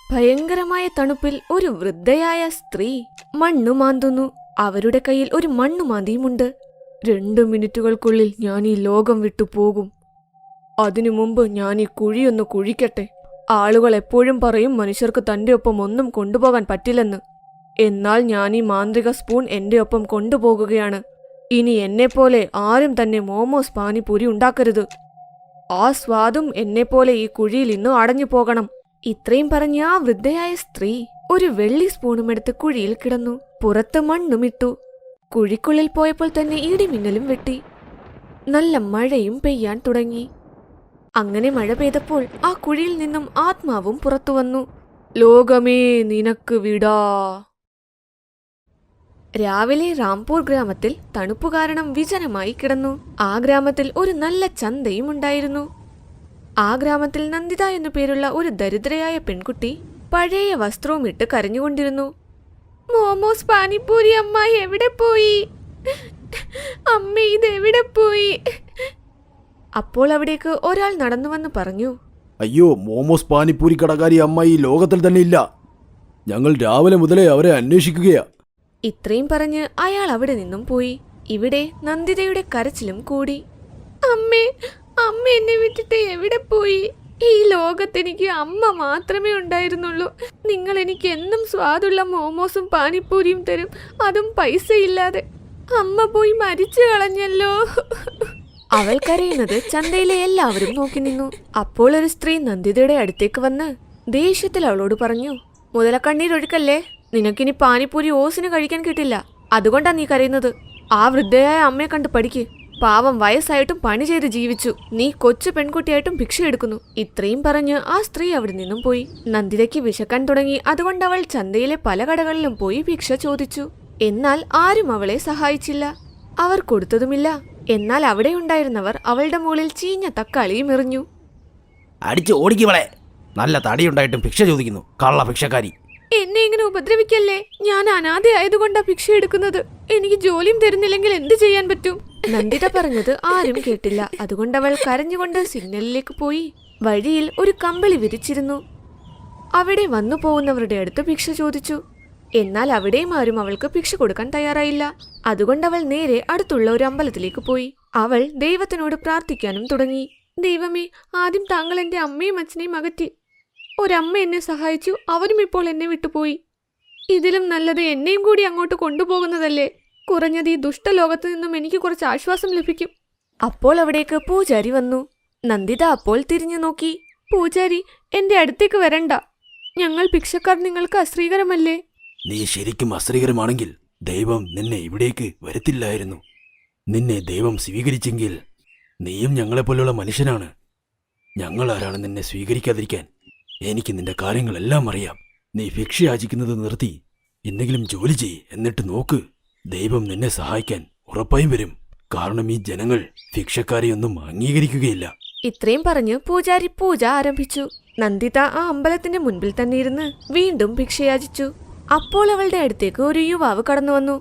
ഭയങ്കരമായ തണുപ്പിൽ ഒരു വൃദ്ധയായ സ്ത്രീ മണ്ണു മാന്തുന്നു. അവരുടെ കയ്യിൽ ഒരു മണ്ണുമാന്തിയുമുണ്ട്. 2 മിനിറ്റുകൾക്കുള്ളിൽ ഞാൻ ഈ ലോകം വിട്ടു പോകും. അതിനു മുമ്പ് ഞാൻ ഈ കുഴിയൊന്ന് കുഴിക്കട്ടെ. ആളുകൾ എപ്പോഴും പറയും മനുഷ്യർക്ക് തന്റെ ഒപ്പം ഒന്നും കൊണ്ടുപോകാൻ പറ്റില്ലെന്ന്. എന്നാൽ ഞാൻ ഈ മാന്ത്രിക സ്പൂൺ എന്റെ ഒപ്പം കൊണ്ടുപോകുകയാണ്. ഇനി എന്നെപ്പോലെ ആരും തന്നെ മോമോസ് പാനിപൂരി ഉണ്ടാക്കരുത്. ആ സ്വാദും എന്നെപ്പോലെ ഈ കുഴിയിൽ ഇന്ന് അടഞ്ഞു പോകണം. ഇത്രയും പറഞ്ഞ് ആ വൃദ്ധയായ സ്ത്രീ ഒരു വെള്ളി സ്പൂണുമെടുത്ത് കുഴിയിൽ കിടന്നു. പുറത്ത് മണ്ണുമിട്ടു. കുഴിക്കുള്ളിൽ പോയപ്പോൾ തന്നെ ഇടിമിന്നലും വെട്ടി. നല്ല മഴയും പെയ്യാൻ തുടങ്ങി. അങ്ങനെ മഴ പെയ്തപ്പോൾ ആ കുഴിയിൽ നിന്നും ആത്മാവും പുറത്തു വന്നു. ലോകമേ നിനക്ക് വിടാ. രാവിലെ റാംപൂർ ഗ്രാമത്തിൽ തണുപ്പു കാരണം വിജനമായി കിടന്നു. ആ ഗ്രാമത്തിൽ ഒരു നല്ല ചന്തയും ഉണ്ടായിരുന്നു. ആ ഗ്രാമത്തിൽ നന്ദിത എന്നു പേരുള്ള ഒരു ദരിദ്രയായ പെൺകുട്ടി പഴയ വസ്ത്രവും ഇട്ട് കരഞ്ഞുകൊണ്ടിരുന്നു. മോമോസ് പാനിപൂരി അമ്മ എവിടെ പോയി? അമ്മ ഇതെവിടെ പോയി? അപ്പോൾ അവിടേക്ക് ഒരാൾ നടന്നു വന്ന് പറഞ്ഞു, അയ്യോ, മോമോസ് പാനിപൂരി കടക്കാരി അമ്മ ഈ ലോകത്തിൽ തന്നെ ഇല്ല. ഞങ്ങൾ രാവിലെ മുതലേ അവരെ അന്വേഷിക്കുകയാ. ഇത്രയും പറഞ്ഞ് അയാൾ അവിടെ നിന്നും പോയി. ഇവിടെ നന്ദിതയുടെ കരച്ചിലും കൂടി. അമ്മേ, അമ്മ എന്നെ വിട്ടിട്ട് എവിടെ പോയി? ഈ ലോകത്തെനിക്ക് അമ്മ മാത്രമേ ഉണ്ടായിരുന്നുള്ളൂ. നിങ്ങൾ എനിക്ക് എന്നും സ്വാദുള്ള മോമോസും പാനിപ്പൂരിയും തരും, അതും പൈസയില്ലാതെ. അമ്മ പോയി മരിച്ചു കളഞ്ഞല്ലോ. അവൾ കരയുന്നത് ചന്തയിലെ എല്ലാവരും നോക്കി നിന്നു. അപ്പോൾ ഒരു സ്ത്രീ നന്ദിതയുടെ അടുത്തേക്ക് വന്ന് ദേഷ്യത്തിൽ അവളോട് പറഞ്ഞു, മുതലക്കണ്ണീരൊഴുക്കല്ലേ, നിനക്കിനി പാനിപ്പൂരി ഓസിന് കഴിക്കാൻ കിട്ടില്ല. അതുകൊണ്ടാ നീ കരയുന്നത്. ആ വൃദ്ധയായ അമ്മയെ കണ്ട് പഠിക്ക്. പാവം വയസ്സായിട്ടും പണി ചെയ്ത് ജീവിച്ചു. നീ കൊച്ചു പെൺകുട്ടിയായിട്ടും ഭിക്ഷ എടുക്കുന്നു. ഇത്രയും പറഞ്ഞ് ആ സ്ത്രീ അവിടെ നിന്നും പോയി. നന്ദിതയ്ക്ക് വിശക്കാൻ തുടങ്ങി. അതുകൊണ്ട് അവൾ ചന്തയിലെ പല കടകളിലും പോയി ഭിക്ഷ ചോദിച്ചു. എന്നാൽ ആരും അവളെ സഹായിച്ചില്ല. അവർ കൊടുത്തതുമില്ല. എന്നാൽ അവിടെ ഉണ്ടായിരുന്നവർ അവളുടെ മുകളിൽ ചീഞ്ഞ തക്കാളിയും എറിഞ്ഞു. അടിച്ച് ഓടിക്കുവളെ, നല്ല തടിയുണ്ടായിട്ടും ഭിക്ഷ ചോദിക്കുന്നു, കള്ള ഭിക്ഷക്കാരി. എന്നെ ഇങ്ങനെ ഉപദ്രവിക്കല്ലേ. ഞാൻ അനാഥയായതുകൊണ്ടാ ഭിക്ഷ എടുക്കുന്നത്. എനിക്ക് ജോലിയും തരുന്നില്ലെങ്കിൽ എന്ത് ചെയ്യാൻ പറ്റും? നന്ദിത പറഞ്ഞത് ആരും കേട്ടില്ല. അതുകൊണ്ട് അവൾ കരഞ്ഞുകൊണ്ട് സിഗ്നലിലേക്ക് പോയി. വഴിയിൽ ഒരു കമ്പിളി വിരിച്ചിരുന്നു. അവിടെ വന്നു പോകുന്നവരുടെ അടുത്ത് ഭിക്ഷ ചോദിച്ചു. എന്നാൽ അവിടെയും ആരും അവൾക്ക് ഭിക്ഷ കൊടുക്കാൻ തയ്യാറായില്ല. അതുകൊണ്ട് അവൾ നേരെ അടുത്തുള്ള ഒരു അമ്പലത്തിലേക്ക് പോയി. അവൾ ദൈവത്തിനോട് പ്രാർത്ഥിക്കാനും തുടങ്ങി. ദൈവമേ, ആദ്യം താങ്കൾ എന്റെ അമ്മയും അച്ഛനെയും അകറ്റി. ഒരമ്മ എന്നെ സഹായിച്ചു, അവരും ഇപ്പോൾ എന്നെ വിട്ടുപോയി. ഇതിലും നല്ലത് എന്നെയും കൂടി അങ്ങോട്ട് കൊണ്ടുപോകുന്നതല്ലേ. കുറഞ്ഞത് ഈ ദുഷ്ടലോകത്ത് നിന്നും എനിക്ക് കുറച്ച് ആശ്വാസം ലഭിക്കും. അപ്പോൾ അവിടേക്ക് പൂജാരി വന്നു. നന്ദിത അപ്പോൾ തിരിഞ്ഞു നോക്കി. പൂജാരി, എന്റെ അടുത്തേക്ക് വരണ്ട. ഞങ്ങൾ ഭിക്ഷക്കാർ നിങ്ങൾക്ക് അശ്രീകരമല്ലേ? നീ ശരിക്കും അശ്രീകരമാണെങ്കിൽ ദൈവം നിന്നെ ഇവിടേക്ക് വരുത്തില്ലായിരുന്നു. നിന്നെ ദൈവം സ്വീകരിച്ചെങ്കിൽ നീയും ഞങ്ങളെപ്പോലുള്ള മനുഷ്യനാണ്. ഞങ്ങളാരാണ് നിന്നെ സ്വീകരിക്കാതിരിക്കാൻ? എനിക്ക് നിന്റെ കാര്യങ്ങളെല്ലാം അറിയാം. നീ ഭിക്ഷ യാചിക്കുന്നത് നിർത്തി എന്തെങ്കിലും ജോലി ചെയ്യ്. എന്നിട്ട് നോക്ക്, ദൈവം നിന്നെ സഹായിക്കാൻ ഉറപ്പായും വരും. കാരണം ഈ ജനങ്ങൾ ഭിക്ഷക്കാരെയൊന്നും അംഗീകരിക്കുകയില്ല. ഇത്രയും പറഞ്ഞ് പൂജാരി പൂജ ആരംഭിച്ചു. നന്ദിത ആ അമ്പലത്തിന്റെ മുൻപിൽ തന്നെ ഇരുന്ന് വീണ്ടും ഭിക്ഷയാചിച്ചു. അപ്പോൾ അവളുടെ അടുത്തേക്ക് ഒരു യുവാവ് കടന്നു വന്നു.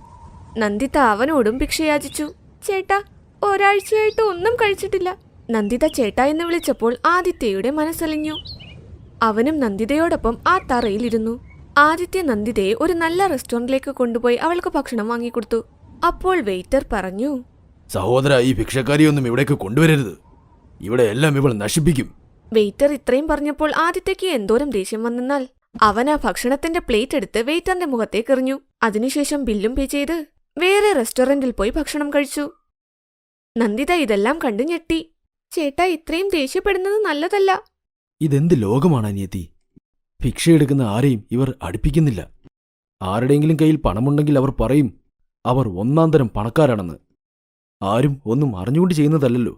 നന്ദിത അവനോടും ഭിക്ഷയാചിച്ചു. ചേട്ടാ, ഒരാഴ്ചയായിട്ട് ഒന്നും കഴിച്ചിട്ടില്ല. നന്ദിത ചേട്ടാ എന്ന് വിളിച്ചപ്പോൾ ആദിത്യയുടെ മനസ്സലിഞ്ഞു. അവനും നന്ദിതയോടൊപ്പം ആ തറയിലിരുന്നു. ആദിത്യ നന്ദിതയെ ഒരു നല്ല റെസ്റ്റോറന്റിലേക്ക് കൊണ്ടുപോയി അവൾക്ക് ഭക്ഷണം വാങ്ങിക്കൊടുത്തു. അപ്പോൾ വെയിറ്റർ പറഞ്ഞു, സഹോദര, ഈ ഭിക്ഷക്കാരിയൊന്നും ഇവിടേക്ക് കൊണ്ടുവരരുത്. ഇവിടെ എല്ലാം ഇവൾ നശിപ്പിക്കും. വെയിറ്റർ ഇത്രയും പറഞ്ഞപ്പോൾ ആദിത്യയ്ക്ക് എന്തോരം ദേഷ്യം വന്നെന്നാൽ അവൻ ആ ഭക്ഷണത്തിന്റെ പ്ലേറ്റ് എടുത്ത് വെയിറ്ററിന്റെ മുഖത്തേക്ക് എറിഞ്ഞു. അതിനുശേഷം ബില്ലും പേ ചെയ്ത് വേറെ റെസ്റ്റോറന്റിൽ പോയി ഭക്ഷണം കഴിച്ചു. നന്ദിത ഇതെല്ലാം കണ്ടു ഞെട്ടി. ചേട്ടാ, ഇത്രയും ദേഷ്യപ്പെടുന്നത് നല്ലതല്ല. ഇതെന്ത് ലോകമാണ് അനിയത്തി? ഭിക്ഷയെടുക്കുന്ന ആരെയും ഇവർ അടുപ്പിക്കുന്നില്ല. ആരുടെയെങ്കിലും കയ്യിൽ പണമുണ്ടെങ്കിൽ അവർ പറയും അവർ ഒന്നാം തരം പണക്കാരാണെന്ന്. ആരും ഒന്നും അറിഞ്ഞുകൊണ്ട് ചെയ്യുന്നതല്ലല്ലോ.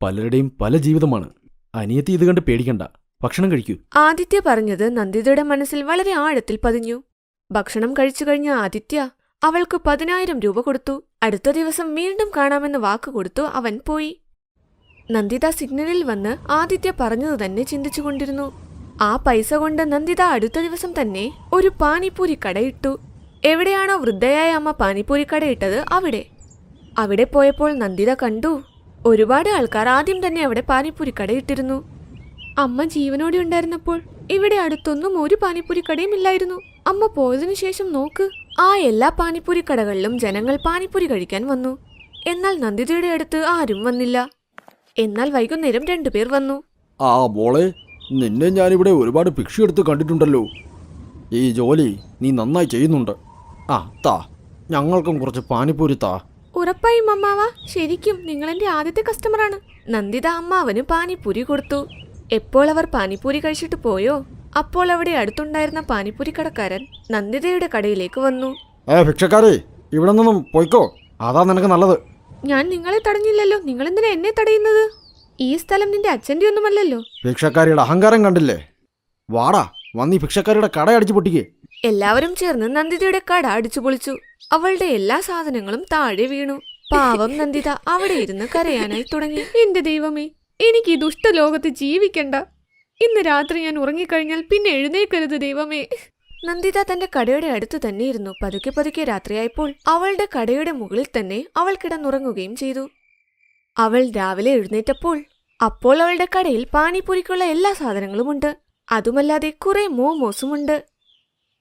പലരുടെയും പല ജീവിതമാണ്. അനിയത്തി ഇത് കണ്ട് പേടിക്കണ്ട, ഭക്ഷണം കഴിക്കൂ. ആദിത്യ പറഞ്ഞത് നന്ദിതയുടെ മനസ്സിൽ വളരെ ആഴത്തിൽ പതിഞ്ഞു. ഭക്ഷണം കഴിച്ചു കഴിഞ്ഞ ആദിത്യ അവൾക്ക് 10,000 രൂപ കൊടുത്തു. അടുത്ത ദിവസം വീണ്ടും കാണാമെന്ന് വാക്കുകൊടുത്തു അവൻ പോയി. നന്ദിത സിഗ്നലിൽ വന്ന് ആദിത്യ പറഞ്ഞതു തന്നെ ചിന്തിച്ചുകൊണ്ടിരുന്നു. ആ പൈസ കൊണ്ട് നന്ദിത അടുത്ത ദിവസം തന്നെ ഒരു പാനിപ്പൂരി കടയിട്ടു. എവിടെയാണോ വൃദ്ധയായ അമ്മ പാനിപ്പൂരി കടയിട്ടത് അവിടെ പോയപ്പോൾ നന്ദിത കണ്ടു ഒരുപാട് ആൾക്കാർ ആദ്യം തന്നെ അവിടെ പാനിപ്പൂരി കടയിട്ടിരുന്നു. അമ്മ ജീവനോടെ ഉണ്ടായിരുന്നപ്പോൾ ഇവിടെ അടുത്തൊന്നും ഒരു പാനിപ്പൂരി കടയും ഇല്ലായിരുന്നു. അമ്മ പോയതിനു ശേഷം നോക്ക്, ആ എല്ലാ പാനിപ്പൂരി കടകളിലും ജനങ്ങൾ പാനിപ്പൂരി കഴിക്കാൻ വന്നു. എന്നാൽ നന്ദിതയുടെ അടുത്ത് ആരും വന്നില്ല. എന്നാൽ വൈകുന്നേരം 2 പേർ വന്നു. ആ മോളെ, നിന്നെ ഞാനിവിടെ ഒരുപാട് ഭിക്ഷ എടുത്ത് കണ്ടിട്ടുണ്ടല്ലോ. ഈ ജോലി നീ നന്നായി ചെയ്യുന്നുണ്ട്. ആ താ, ഞങ്ങൾക്കും കുറച്ച് പാനിപ്പൂരി താ. ഉറപ്പായും അമ്മാവ, ശരിക്കും നിങ്ങൾ എന്റെ ആദ്യത്തെ കസ്റ്റമറാണ്. നന്ദിത അമ്മാവന് പാനിപ്പൂരി കൊടുത്തു. എപ്പോൾ അവർ പാനിപ്പൂരി കഴിച്ചിട്ട് പോയോ, അപ്പോൾ അവിടെ അടുത്തുണ്ടായിരുന്ന പാനിപ്പൂരി കടക്കാരൻ നന്ദിതയുടെ കടയിലേക്ക് വന്നു. ഭിക്ഷക്കാരെ, ഇവിടെ നിന്നും പോയിക്കോ, അതാ നിനക്ക് നല്ലത്. ഞാൻ നിങ്ങളെ തടഞ്ഞില്ലല്ലോ, നിങ്ങൾ എന്തിനാ എന്നെ തടയുന്നത്? ഈ സ്ഥലം നിന്റെ അച്ഛന്റെ ഒന്നുമല്ലല്ലോ. ഭിക്ഷക്കാരിയുടെ അഹങ്കാരം കണ്ടില്ലേ? വാടാ, വന്നീ ഭിക്ഷക്കാരിയുടെ കട അടിച്ചു പൊട്ടിക്കേ. എല്ലാവരും ചേർന്ന് നന്ദിതയുടെ കട അടിച്ചു പൊളിച്ചു. അവളുടെ എല്ലാ സാധനങ്ങളും താഴെ വീണു. പാവം നന്ദിത അവിടെ ഇരുന്ന് കരയാനായി തുടങ്ങി. എന്റെ ദൈവമേ, എനിക്ക് ഈ ദുഷ്ടലോകത്ത് ജീവിക്കണ്ട. ഇന്ന് രാത്രി ഞാൻ ഉറങ്ങിക്കഴിഞ്ഞാൽ പിന്നെ എഴുന്നേക്കരുത് ദൈവമേ. നന്ദിത തന്റെ കടയുടെ അടുത്ത് തന്നെ ഇരുന്നു. പതുക്കെ പതുക്കെ രാത്രിയായപ്പോൾ അവളുടെ കടയുടെ മുകളിൽ തന്നെ അവൾ കിടന്നുറങ്ങുകയും ചെയ്തു. അവൾ രാവിലെ എഴുന്നേറ്റപ്പോൾ അപ്പോൾ അവളുടെ കടയിൽ പാനിപ്പൂരിക്കുള്ള എല്ലാ സാധനങ്ങളുമുണ്ട്. അതുമല്ലാതെ കുറെ മോമോസുമുണ്ട്.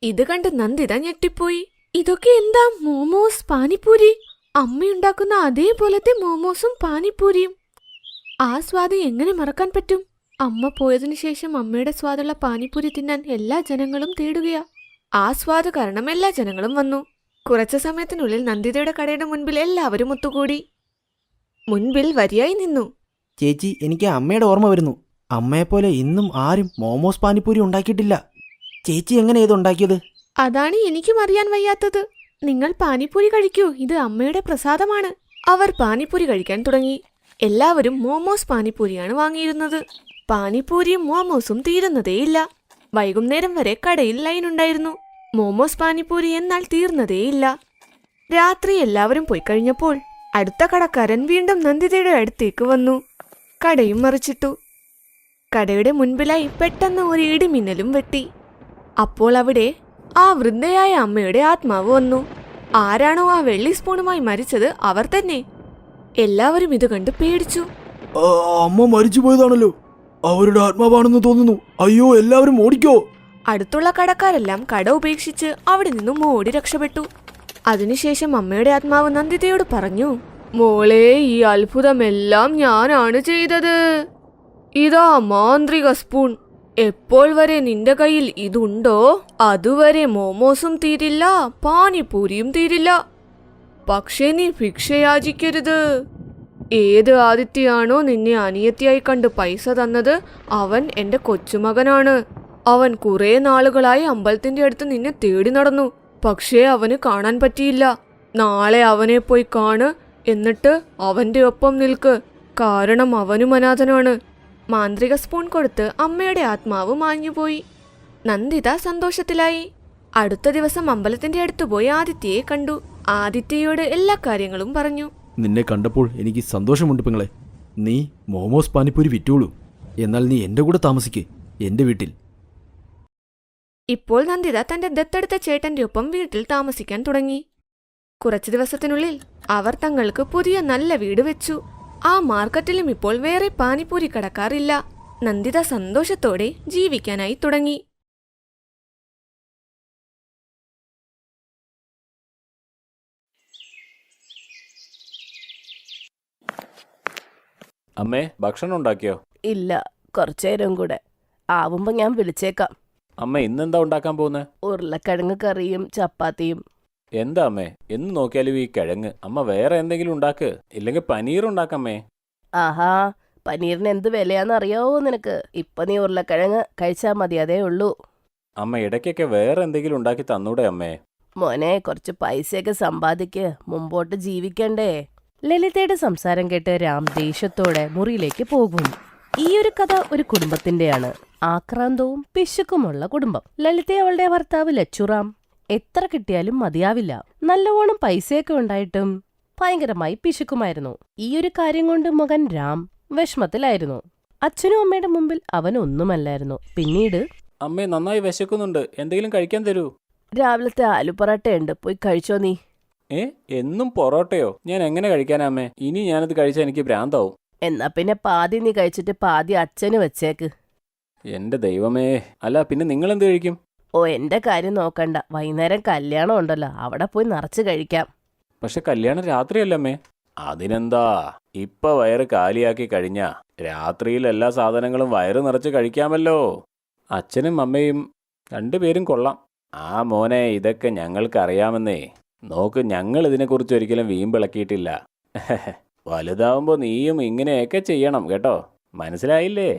ഇത് കണ്ട് നന്ദിത ഞെട്ടിപ്പോയി. ഇതൊക്കെ എന്താ? മോമോസ്, പാനിപ്പൂരി? അമ്മയുണ്ടാക്കുന്ന അതേപോലത്തെ മോമോസും പാനിപ്പൂരിയും. ആ സ്വാദ് എങ്ങനെ മറക്കാൻ പറ്റും? അമ്മ പോയതിനു ശേഷം അമ്മയുടെ സ്വാദുള്ള പാനിപ്പൂരി തിന്നാൻ എല്ലാ ജനങ്ങളും തേടുകയാ. ആ സ്വാദ് കാരണം എല്ലാ ജനങ്ങളും വന്നു. കുറച്ചു സമയത്തിനുള്ളിൽ നന്ദിതയുടെ കടയുടെ മുൻപിൽ എല്ലാവരും ഒത്തുകൂടി. മുൻപിൽ വരിയായി നിന്നു. ചേച്ചി, എനിക്ക് അമ്മയുടെ ഓർമ്മ വരുന്നു. അമ്മയെപ്പോലെ ഇന്നും ആരും മോമോസ് പാനിപ്പൂരി ഉണ്ടാക്കിയിട്ടില്ല. ചേച്ചി എങ്ങനെ ഇത് ഉണ്ടാക്കിയത്? അതാണ് എനിക്കും അറിയാൻ വയ്യാത്തത്. നിങ്ങൾ പാനിപ്പൂരി കഴിക്കൂ, ഇത് അമ്മയുടെ പ്രസാദമാണ്. അവർ പാനിപ്പൂരി കഴിക്കാൻ തുടങ്ങി. എല്ലാവരും മോമോസ് പാനിപ്പൂരിയാണ് വാങ്ങിയിരുന്നത്. പാനിപ്പൂരിയും മോമോസും തീരുന്നതേയില്ല. വൈകുന്നേരം വരെ കടയിൽ ലൈനുണ്ടായിരുന്നു. മോമോസ് പാനിപ്പൂരി എന്നാൽ തീർന്നതേയില്ല. രാത്രി എല്ലാവരും പോയി കഴിഞ്ഞപ്പോൾ അടുത്ത കടക്കാരൻ വീണ്ടും നന്ദിതയുടെ അടുത്തേക്ക് വന്നു. കടയും മറിച്ചിട്ടു. കടയുടെ മുൻപിലായി പെട്ടെന്ന് ഒരു ഇടിമിന്നലും വെട്ടി. അപ്പോൾ അവിടെ ആ വൃദ്ധയായ അമ്മയുടെ ആത്മാവ് വന്നു. ആരാണോ ആ വെള്ളി സ്പൂണുമായി മരിച്ചത് അവർ തന്നെ. എല്ലാവരും ഇത് കണ്ട് പേടിച്ചു. അമ്മ മരിച്ചു പോയതാണല്ലോ, അവരുടെ ആത്മാവാണെന്ന് തോന്നുന്നു. അയ്യോ, എല്ലാവരും ഓടിക്കോ. അടുത്തുള്ള കടക്കാരെല്ലാം കട ഉപേക്ഷിച്ച് അവിടെ നിന്നും ഓടി രക്ഷപ്പെട്ടു. അതിനുശേഷം അമ്മയുടെ ആത്മാവ് നന്ദിതയോട് പറഞ്ഞു, മോളെ, ഈ അത്ഭുതമെല്ലാം ഞാനാണ് ചെയ്തത്. ഇതാ മാന്ത്രിക സ്പൂൺ. എപ്പോൾ വരെ നിന്റെ കയ്യിൽ ഇതുണ്ടോ അതുവരെ മോമോസും തീരില്ല, പാനിപ്പൂരിയും തീരില്ല. പക്ഷേ നീ ഭിക്ഷയാചിക്കരുത്. ഏത് ആദിത്യയാണോ നിന്നെ അനിയത്തിയായി കണ്ട് പൈസ തന്നത് അവൻ എന്റെ കൊച്ചുമകനാണ്. അവൻ കുറെ നാളുകളായി അമ്പലത്തിന്റെ അടുത്ത് നിന്നെ തേടി നടന്നു. പക്ഷേ അവന് കാണാൻ പറ്റിയില്ല. നാളെ അവനെ പോയി കാണ്, എന്നിട്ട് അവന്റെ ഒപ്പം നിൽക്ക്. കാരണം അവനും അനാഥനാണ്. മാന്ത്രിക സ്പൂൺ കൊടുത്ത് അമ്മയുടെ ആത്മാവ് മാഞ്ഞുപോയി. നന്ദിത സന്തോഷത്തിലായി. അടുത്ത ദിവസം അമ്പലത്തിന്റെ അടുത്ത് പോയി ആദിത്യയെ കണ്ടു. ആദിത്യയോട് എല്ലാ കാര്യങ്ങളും പറഞ്ഞു. നിന്നെ കണ്ടപ്പോൾ എനിക്ക് സന്തോഷമുണ്ട് പെങ്ങളെ. നീ മോമോസ് പാനിപ്പൂരി വിറ്റോളൂ. എന്നാൽ നീ എൻ്റെ കൂടെ താമസിക്ക്, എൻ്റെ വീട്ടിൽ. ഇപ്പോൾ നന്ദിത തന്റെ ദത്തെടുത്ത ചേട്ടന്റെ ഒപ്പം വീട്ടിൽ താമസിക്കാൻ തുടങ്ങി. കുറച്ചു ദിവസത്തിനുള്ളിൽ അവർ തങ്ങൾക്ക് പുതിയ നല്ല വീട് വെച്ചു. ആ മാർക്കറ്റിലും ഇപ്പോൾ വേറെ പാനിപ്പൂരി കടക്കാറില്ല. നന്ദിത സന്തോഷത്തോടെ ജീവിക്കാനായി തുടങ്ങി. അമ്മേ, ഭക്ഷണം ഉണ്ടാക്കിയോ? ഇല്ല, കുറച്ചേരം കൂടെ ആവുമ്പോ ഞാൻ വിളിച്ചേക്കാം. അമ്മ ഇന്നെന്താ ഉണ്ടാക്കാൻ പോകുന്നത്? ഉരുളക്കിഴങ്ങ് കറിയും ചപ്പാത്തിയും. എന്താ അമ്മേ, എന്ന് നോക്കിയാലും ഈ കിഴങ്ങ്. അമ്മ വേറെ എന്തെങ്കിലും ഉണ്ടാക്ക്, ഇല്ലെങ്കിൽ പനീർ ഉണ്ടാക്കമ്മേ. ആഹാ, പനീറിന് എന്ത് വിലയാന്ന് അറിയാവോ നിനക്ക്? ഇപ്പൊ നീ ഉരുളക്കിഴങ്ങ് കഴിച്ചാൽ മതി, അതേ ഉള്ളൂ. അമ്മ ഇടയ്ക്കൊക്കെ വേറെ എന്തെങ്കിലും ഉണ്ടാക്കി തന്നൂടെ അമ്മേ? മോനെ, കുറച്ച് പൈസയൊക്കെ സമ്പാദിക്ക്, മുമ്പോട്ട് ജീവിക്കണ്ടേ. ലളിതയുടെ സംസാരം കേട്ട് രാം ദേഷ്യത്തോടെ മുറിയിലേക്ക് പോകും. ഈ ഒരു കഥ ഒരു കുടുംബത്തിന്റെയാണ്. ആക്രാന്തവും പിശുക്കുമുള്ള കുടുംബം. ലളിത അവളുടെ ഭർത്താവ് ലച്ചുറാം എത്ര കിട്ടിയാലും മതിയാവില്ല. നല്ലവണ്ണം പൈസയൊക്കെ ഉണ്ടായിട്ടും ഭയങ്കരമായി പിശുക്കുമായിരുന്നു. ഈ ഒരു കാര്യം കൊണ്ട് മകൻ രാം വിഷമത്തിലായിരുന്നു. അച്ഛനും അമ്മയുടെ മുമ്പിൽ അവൻ ഒന്നുമല്ലായിരുന്നു. പിന്നീട്, അമ്മേ, നന്നായി വിശക്കുന്നുണ്ട്, എന്തെങ്കിലും കഴിക്കാൻ തരൂ. രാവിലത്തെ ആലുപൊറോട്ടയുണ്ട്, പോയി കഴിച്ചോ നീ. എന്നും പൊറോട്ടയോ? ഞാൻ എങ്ങനെ കഴിക്കാനാ അമ്മേ? ഇനി ഞാനത് കഴിച്ചാൽ എനിക്ക് ഭ്രാന്താവും. എന്നാ പിന്നെ പാതി നീ കഴിച്ചിട്ട് പാതി അച്ഛന് വെച്ചേക്ക്. എന്റെ ദൈവമേ. അല്ല പിന്നെ നിങ്ങൾ എന്ത് കഴിക്കും? ഓ, എന്റെ കാര്യം നോക്കണ്ട. വൈകുന്നേരം കല്യാണം ഉണ്ടല്ലോ, അവിടെ പോയി നിറച്ച് കഴിക്കാം. പക്ഷെ കല്യാണം രാത്രിയല്ലമ്മേ. അതിനെന്താ, ഇപ്പൊ വയറ് കാലിയാക്കി കഴിഞ്ഞാ രാത്രിയിൽ എല്ലാ സാധനങ്ങളും വയറ് നിറച്ച് കഴിക്കാമല്ലോ. അച്ഛനും അമ്മയും രണ്ടുപേരും കൊള്ളാം. ആ മോനെ, ഇതൊക്കെ ഞങ്ങൾക്കറിയാമെന്നേ. നോക്ക്, ഞങ്ങൾ ഇതിനെക്കുറിച്ച് ഒരിക്കലും വീമ്പിളക്കിയിട്ടില്ല. വലുതാവുമ്പോ നീയും ഇങ്ങനെയൊക്കെ ചെയ്യണം കേട്ടോ, മനസ്സിലായില്ലേ?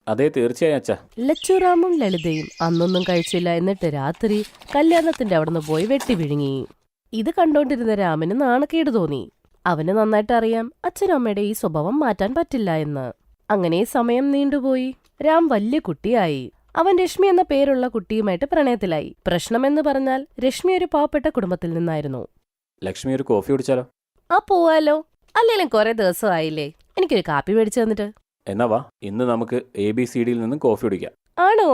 അതെ, തീർച്ചയായും അച്ഛാ. ലച്ചുറാമും ലളിതയും അന്നൊന്നും കഴിച്ചില്ല. എന്നിട്ട് രാത്രി കല്യാണത്തിന്റെ അവിടുന്ന് പോയി വെട്ടി വിഴുങ്ങി. ഇത് കണ്ടോണ്ടിരുന്ന രാമന് നാണക്കേട് തോന്നി. അവന് നന്നായിട്ട് അറിയാം അച്ഛനും അമ്മയുടെ ഈ സ്വഭാവം മാറ്റാൻ പറ്റില്ല എന്ന്. അങ്ങനെ സമയം നീണ്ടുപോയി. രാം വലിയ കുട്ടിയായി. അവൻ രശ്മി എന്ന പേരുള്ള കുട്ടിയുമായിട്ട് പ്രണയത്തിലായി. പ്രശ്നമെന്ന് പറഞ്ഞാൽ രശ്മി ഒരു പാവപ്പെട്ട കുടുംബത്തിൽ നിന്നായിരുന്നു. ലക്ഷ്മി, ഒരു കോഫി കുടിച്ചാലോ? ആ, പോവാലോ. അല്ലേലും കുറെ ദിവസമായില്ലേ, എനിക്കൊരു കാപ്പി മേടിച്ചു തന്നിട്ട്. എന്നാ വാ, ഇന്ന് നമുക്ക് ABCDയിൽ നിന്നും കോഫി കുടിക്കാം. ആണോ?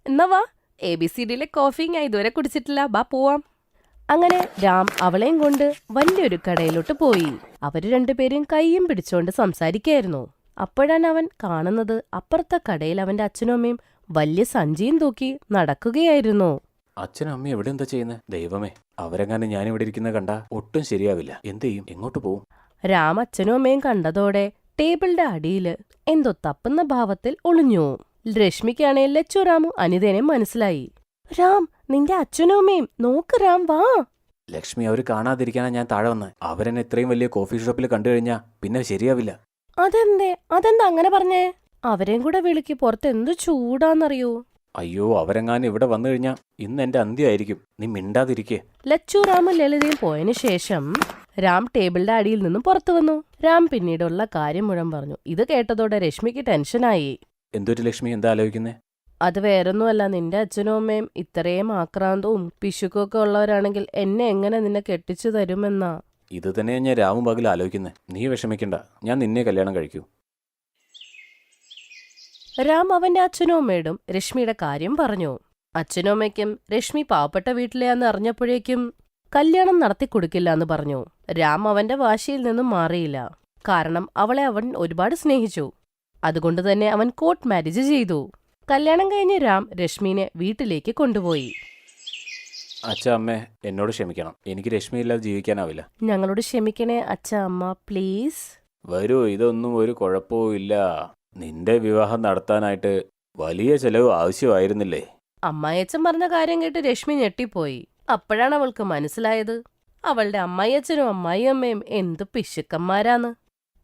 എന്നാ വാ. ABCDയിലെ കോഫി ഞാൻ ഇതുവരെ കുടിച്ചിട്ടില്ല. ബാ പോവാം. അങ്ങനെ രാം അവളെയും കൊണ്ട് വലിയൊരു കടയിലോട്ട് പോയി. അവര് രണ്ടുപേരും കൈയും പിടിച്ചോണ്ട് സംസാരിക്കായിരുന്നു. അപ്പോഴാണ് അവൻ കാണുന്നത്, അപ്പുറത്തെ കടയിൽ അവന്റെ അച്ഛനും അമ്മയും വലിയ സഞ്ചിയും തൂക്കി നടക്കുകയായിരുന്നു. അച്ഛനും അമ്മയും എവിടെ എന്താ ചെയ്യുന്നത്? ദൈവമേ, അവരെങ്ങാനും ഞാനിവിടെ ഇരിക്കുന്നത് കണ്ടാ ഒട്ടും ശരിയാവില്ല. എന്ത് ചെയ്യും? എങ്ങോട്ട് പോവും? രാം അച്ഛനും അമ്മയും കണ്ടതോടെ ടേബിളിന്റെ അടിയില് എന്തോ തപ്പുന്ന ഭാവത്തിൽ ഒളിഞ്ഞു. രശ്മിക്കാണെ ലച്ചുറാമും അനിതേനെയും മനസ്സിലായി. രാം, നിന്റെ അച്ഛനും അമ്മയും നോക്ക്. രാം, വാ. ലക്ഷ്മി, അവർ കാണാതിരിക്കാനാ ഞാൻ താഴെ വന്ന്. അവരെന്നെ ഇത്രയും വലിയ കോഫി ഷോപ്പിൽ കണ്ടു കഴിഞ്ഞാ പിന്നെ ശരിയാവില്ല. അതെന്താ അങ്ങനെ പറഞ്ഞേ? അവരെയും കൂടെ വിളിക്ക്. പുറത്ത് എന്ത് ചൂടാന്നറിയോ? അയ്യോ, അവരെങ്ങാനും ഇവിടെ വന്നു കഴിഞ്ഞാ ഇന്ന് എന്റെ അന്ത്യമായിരിക്കും. നീ മിണ്ടാതിരിക്കേ. ലച്ചുറാമും ലളിതയും പോയതിനു ശേഷം രാം ടേബിളിന്റെ അടിയിൽ നിന്നും പുറത്തു വന്നു. രാം പിന്നീടുള്ള കാര്യം മുഴുവൻ പറഞ്ഞു. ഇത് കേട്ടതോടെ രശ്മിക്ക് ടെൻഷനായി. എന്തൊരു ലക്ഷ്മി, എന്താ ആലോചിക്കുന്നേ? അത് വേറൊന്നുമല്ല, നിന്റെ അച്ഛനും അമ്മയും ഇത്രയും ആക്രാന്തവും പിശുക്കൊക്കെ ഉള്ളവരാണെങ്കിൽ എന്നെ എങ്ങനെ നിന്നെ കെട്ടിച്ചു തരുമെന്നാ. ഇത് തന്നെയാ ഞാൻ രാവും പകൽ ആലോചിക്കുന്നേ. നീ വിഷമിക്കണ്ട, ഞാൻ നിന്നെ കല്യാണം കഴിക്കൂ. രാം അവന്റെ അച്ഛനും അമ്മയോടും രശ്മിയുടെ കാര്യം പറഞ്ഞു. അച്ഛനും അമ്മയ്ക്കും രശ്മി പാവപ്പെട്ട വീട്ടിലെയാന്ന് അറിഞ്ഞപ്പോഴേക്കും കല്യാണം നടത്തിക്കൊടുക്കില്ല എന്ന് പറഞ്ഞു. രാം അവന്റെ വാശിയിൽ നിന്നും മാറിയില്ല. കാരണം അവളെ അവൻ ഒരുപാട് സ്നേഹിച്ചു. അതുകൊണ്ട് തന്നെ അവൻ കോർട്ട് മാരേജ് ചെയ്തു. കല്യാണം കഴിഞ്ഞ് രാം രശ്മിനെ വീട്ടിലേക്ക് കൊണ്ടുപോയി. അച്ഛ, അമ്മേ, എന്നോട് ക്ഷമിക്കണം. എനിക്ക് രശ്മിയില്ലാതെ ജീവിക്കാനാവില്ല. ഞങ്ങളോട് ക്ഷമിക്കണേ അച്ഛ, അമ്മ, പ്ലീസ്. വരൂ, ഇതൊന്നും ഒരു കുഴപ്പവും ഇല്ല. നിന്റെ വിവാഹം നടത്താനായിട്ട് വലിയ ചെലവ് ആവശ്യമായിരുന്നില്ലേ? അമ്മായിയച്ഛൻ പറഞ്ഞ കാര്യം കേട്ട് രശ്മി ഞെട്ടിപ്പോയി. അപ്പോഴാണ് അവൾക്ക് മനസ്സിലായത് അവളുടെ അമ്മായിയച്ഛനും അമ്മായിയമ്മയും എന്തു പിശുക്കന്മാരാന്ന്.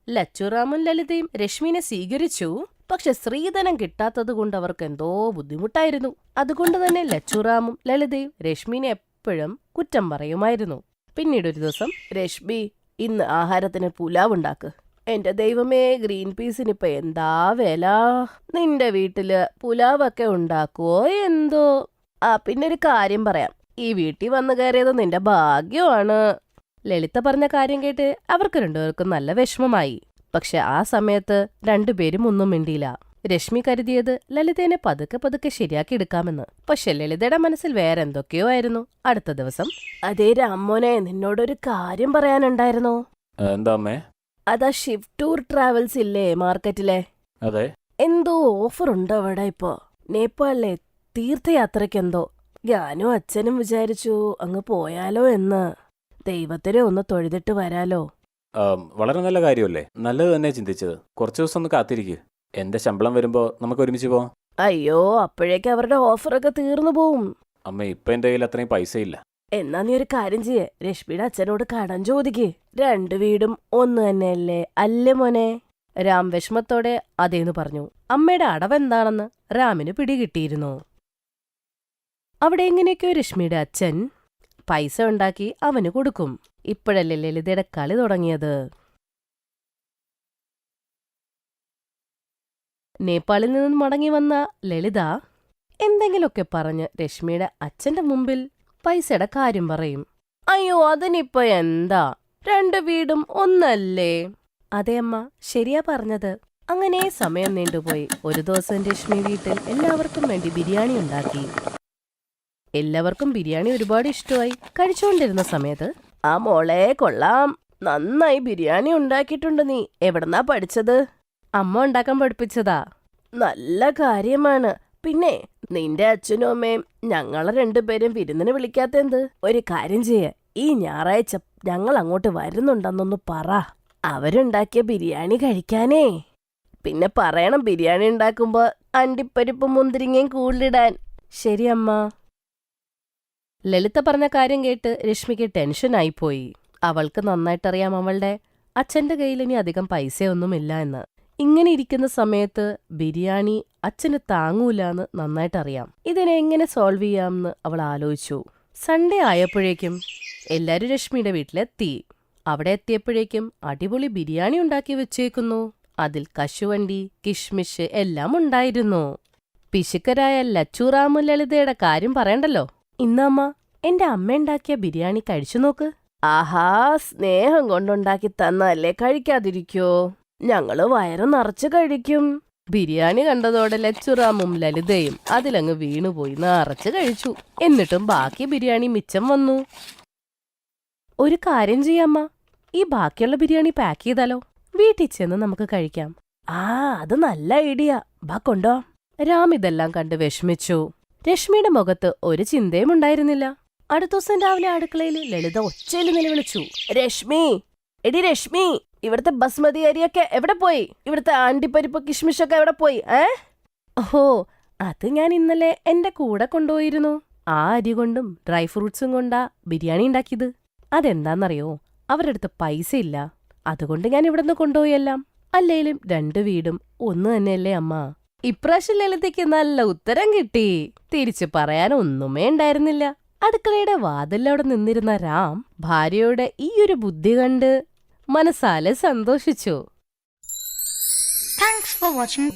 ലച്ചുറാമും ലളിതയും രശ്മിനെ സ്വീകരിച്ചു. പക്ഷെ സ്ത്രീധനം കിട്ടാത്തത് കൊണ്ട് അവർക്ക് എന്തോ ബുദ്ധിമുട്ടായിരുന്നു. അതുകൊണ്ട് തന്നെ ലച്ചുറാമും ലളിതയും രശ്മിനെ എപ്പോഴും കുറ്റം പറയുമായിരുന്നു. പിന്നീടൊരു ദിവസം, രശ്മി, ഇന്ന് ആഹാരത്തിന് പുലാവ് ഉണ്ടാക്ക്. എന്റെ ദൈവമേ, ഗ്രീൻ പീസിനിപ്പോ എന്താ വില. നിന്റെ വീട്ടില് പുലാവൊക്കെ ഉണ്ടാക്കുവോ എന്തോ? പിന്നൊരു കാര്യം പറയാം, ഈ വീട്ടിൽ വന്നു കയറിയത് നിന്റെ ഭാഗ്യമാണ്. ലളിത പറഞ്ഞ കാര്യം കേട്ട് അവർക്ക് രണ്ടുപേർക്കും നല്ല വിഷമമായി. പക്ഷെ ആ സമയത്ത് രണ്ടുപേരും ഒന്നും മിണ്ടിയില്ല. രശ്മി കരുതിയത് ലളിതേനെ പതുക്കെ പതുക്കെ ശരിയാക്കി എടുക്കാമെന്ന്. പക്ഷെ ലളിതയുടെ മനസ്സിൽ വേറെ എന്തൊക്കെയോ ആയിരുന്നു. അടുത്ത ദിവസം, അതേ രാമോനെ, നിന്നോടൊരു കാര്യം പറയാനുണ്ടായിരുന്നോ? എന്താ അമ്മേ? അതാ ഷിഫ്റ്റ് ടൂർ ട്രാവൽസ് ഇല്ലേ മാർക്കറ്റിലെ, അതെ. എന്തോ ഓഫർ ഉണ്ട് അവിടെ ഇപ്പോ. നേപ്പാളിലെ തീർത്ഥയാത്രയ്ക്കെന്തോ. ഞാനും അച്ഛനും വിചാരിച്ചു അങ്ങ് പോയാലോ എന്ന്. ദൈവത്തിനെ ഒന്ന് തൊഴുതിട്ട് വരാലോ. വളരെ നല്ല കാര്യമല്ലേ. നല്ലത് തന്നെ ചിന്തിച്ചത്. കുറച്ചു ദിവസം ഒന്ന് കാത്തിരിക്കുക. എന്റെ ശമ്പളം വരുമ്പോ നമുക്ക് ഒരുമിച്ച് പോവാം. അയ്യോ, അപ്പോഴേക്ക് അവരുടെ ഓഫറൊക്കെ തീർന്നു പോവും. അമ്മ, ഇപ്പൊ എന്റെ കയ്യിൽ അത്രയും പൈസ ഇല്ല. എന്നാ നീ ഒരു കാര്യം ചെയ്യേ, രശ്മിയുടെ അച്ഛനോട് കടം ചോദിക്കേ. രണ്ടു വീടും ഒന്ന് തന്നെയല്ലേ, അല്ലേ മോനെ? രാം വിഷമത്തോടെ അതേന്ന് പറഞ്ഞു. അമ്മയുടെ അടവെന്താണെന്ന് രാമിന് പിടികിട്ടിയിരുന്നു. അവിടെ എങ്ങനെയൊക്കെയോ രശ്മിയുടെ അച്ഛൻ പൈസ ഉണ്ടാക്കി അവന് കൊടുക്കും. ഇപ്പോഴല്ലേ ലളിതയുടെ കളി തുടങ്ങിയത്. നേപ്പാളിൽ നിന്നും മടങ്ങി വന്ന ലളിത എന്തെങ്കിലുമൊക്കെ പറഞ്ഞ് രശ്മിയുടെ അച്ഛന്റെ മുമ്പിൽ പൈസയുടെ കാര്യം പറയും. അയ്യോ, അതിനിപ്പോ എന്താ, രണ്ടു വീടും ഒന്നല്ലേ? അതെ അമ്മ, ശരിയാ പറഞ്ഞത്. അങ്ങനെ സമയം നീണ്ടുപോയി. ഒരു ദിവസം രശ്മി വീട്ടിൽ എല്ലാവർക്കും വേണ്ടി ബിരിയാണി ഉണ്ടാക്കി. എല്ലാവർക്കും ബിരിയാണി ഒരുപാട് ഇഷ്ടമായി. കഴിച്ചുകൊണ്ടിരുന്ന സമയത്ത്, ആ മോളെ, കൊള്ളാം, നന്നായി ബിരിയാണി ഉണ്ടാക്കിയിട്ടുണ്ട്. നീ എവിടെന്നാ പഠിച്ചത്? അമ്മ ഉണ്ടാക്കാൻ പഠിപ്പിച്ചതാ. നല്ല കാര്യമാണ്. പിന്നെ നിന്റെ അച്ഛനും അമ്മയും ഞങ്ങളെ രണ്ടുപേരും വിരുന്നിന് വിളിക്കാത്തെന്ത്? ഒരു കാര്യം ചെയ്യ, ഈ ഞായറാഴ്ച ഞങ്ങൾ അങ്ങോട്ട് വരുന്നുണ്ടെന്നൊന്ന് പറ. അവരുണ്ടാക്കിയ ബിരിയാണി കഴിക്കാനേ. പിന്നെ പറയണം ബിരിയാണി ഉണ്ടാക്കുമ്പോ അണ്ടിപ്പരിപ്പും മുന്തിരിങ്ങയും കൂടുതലിടാൻ. ശരി അമ്മ. ലളിത പറഞ്ഞ കാര്യം കേട്ട് രശ്മിക്ക് ടെൻഷനായിപ്പോയി. അവൾക്ക് നന്നായിട്ടറിയാം അവളുടെ അച്ഛന്റെ കയ്യിൽ ഇനി അധികം പൈസയൊന്നുമില്ല എന്ന്. ഇങ്ങനെ ഇരിക്കുന്ന സമയത്ത് ബിരിയാണി അച്ഛന് താങ്ങൂലെന്ന് നന്നായിട്ടറിയാം. ഇതിനെ എങ്ങനെ സോൾവ് ചെയ്യാമെന്ന് അവൾ ആലോചിച്ചു. സൺഡേ ആയപ്പോഴേക്കും എല്ലാരും രശ്മിയുടെ വീട്ടിലെത്തി. അവിടെ എത്തിയപ്പോഴേക്കും അടിപൊളി ബിരിയാണി ഉണ്ടാക്കി വെച്ചേക്കുന്നു. അതിൽ കശുവണ്ടി, കിഷ്മിഷ് എല്ലാം ഉണ്ടായിരുന്നു. പിശുക്കരായ ലച്ചുറാമു ലളിതയുടെ കാര്യം പറയണ്ടല്ലോ. ഇന്നമ്മ എന്റെ അമ്മ ഉണ്ടാക്കിയ ബിരിയാണി കഴിച്ചു നോക്ക്. ആഹാ, സ്നേഹം കൊണ്ടുണ്ടാക്കി തന്നല്ലേ, കഴിക്കാതിരിക്കോ? ഞങ്ങള് വയറ് നിറച്ച് കഴിക്കും. ബിരിയാണി കണ്ടതോടെ ലച്ചുറാമും ലളിതയും അതിലങ്ങ് വീണുപോയി നിറച്ച് കഴിച്ചു. എന്നിട്ടും ബാക്കി ബിരിയാണി മിച്ചം വന്നു. ഒരു കാര്യം ചെയ്യാമ്മ, ഈ ബാക്കിയുള്ള ബിരിയാണി പാക്ക് ചെയ്താലോ? വീട്ടിൽ ചെന്ന് നമുക്ക് കഴിക്കാം. ആ, അത് നല്ല ഐഡിയ. ബാ കൊണ്ടോ. രാം ഇതെല്ലാം കണ്ട് വിഷമിച്ചു. രശ്മിയുടെ മുഖത്ത് ഒരു ചിന്തയും ഉണ്ടായിരുന്നില്ല. അടുത്ത ദിവസം രാവിലെ അടുക്കളയിൽ ലളിത ഒച്ചയിൽ നിലവിളിച്ചു. രശ്മി, എടി രശ്മി, ഇവിടുത്തെ ബസ്മതി അരിയൊക്കെ എവിടെ പോയി? ഇവിടുത്തെ അണ്ടിപ്പരിപ്പ് കിഷ്മിഷൊക്കെ എവിടെ പോയി? ഓഹോ, അത് ഞാൻ ഇന്നലെ എന്റെ കൂടെ കൊണ്ടുപോയിരുന്നു. ആ അരി കൊണ്ടും ഡ്രൈ ഫ്രൂട്ട്സും കൊണ്ടാ ബിരിയാണി ഉണ്ടാക്കിയത്. അതെന്താന്നറിയോ, അവരുടെ അടുത്ത് പൈസ ഇല്ല. അതുകൊണ്ട് ഞാൻ ഇവിടുന്ന് കൊണ്ടുപോയെല്ലാം. അല്ലേലും 2 വീടും ഒന്ന് തന്നെയല്ലേ അമ്മ? ഇപ്രാവശ്യം ലളിതയ്ക്ക് നല്ല ഉത്തരം കിട്ടി. തിരിച്ചു പറയാൻ ഒന്നുമേ ഉണ്ടായിരുന്നില്ല. അടുക്കളയുടെ വാതിലവിടെ നിന്നിരുന്ന രാം ഭാര്യയുടെ ഈ ഒരു ബുദ്ധി കണ്ട് മനസ്സാലെ സന്തോഷിച്ചു. Thanks for watching.